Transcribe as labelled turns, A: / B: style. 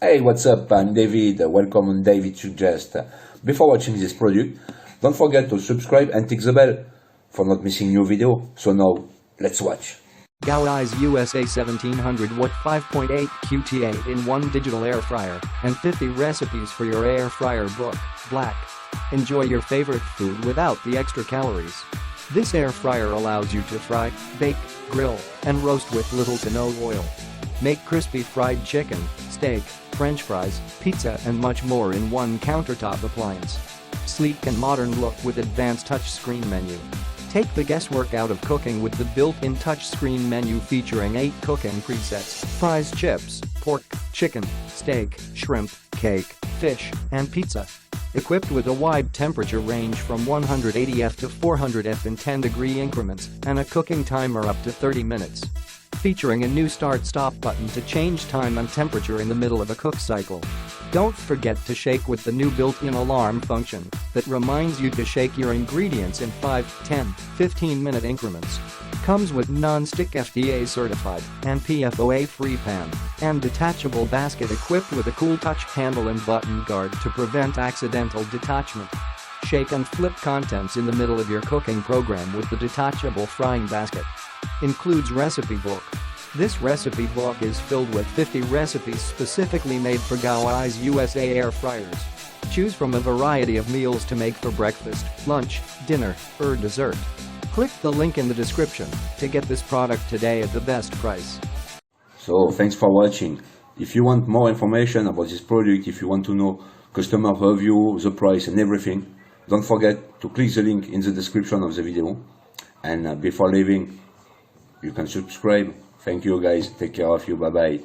A: Hey, what's up? I'm David. Welcome on David Suggest. Before watching this product, don't forget to subscribe and tick the bell for not missing new video. So now, let's watch.
B: GoWISE USA 1700 watt 5.8 QTA in one digital air fryer and 50 recipes for your air fryer book. Black. Enjoy your favorite food without the extra calories. This air fryer allows you to fry, bake, grill, and roast with little to no oil. Make crispy fried chicken, steak, French fries, pizza and much more in one countertop appliance. Sleek and modern look with advanced touchscreen menu. Take the guesswork out of cooking with the built-in touchscreen menu featuring 8 cooking presets: fries, chips, pork, chicken, steak, shrimp, cake, fish, and pizza. Equipped with a wide temperature range from 180°F to 400°F in 10-degree increments and a cooking timer up to 30 minutes. Featuring a new start-stop button to change time and temperature in the middle of a cook cycle. Don't forget to shake with the new built-in alarm function that reminds you to shake your ingredients in 5, 10, 15-minute increments. Comes with non-stick FDA certified and PFOA-free pan and detachable basket equipped with a cool touch handle and button guard to prevent accidental detachment. Shake and flip contents in the middle of your cooking program with the detachable frying basket. Includes recipe book. This recipe book is filled with 50 recipes specifically made for GoWISE USA air fryers. Choose from a variety of meals to make for breakfast, lunch, dinner, or dessert. Click the link in the description to get this product today at the best price.
A: So, thanks for watching. If you want more information about this product, if you want to know customer review, the price and everything, don't forget to click the link in the description of the video. And before leaving, you can subscribe. Thank you guys. Take care of you. Bye bye.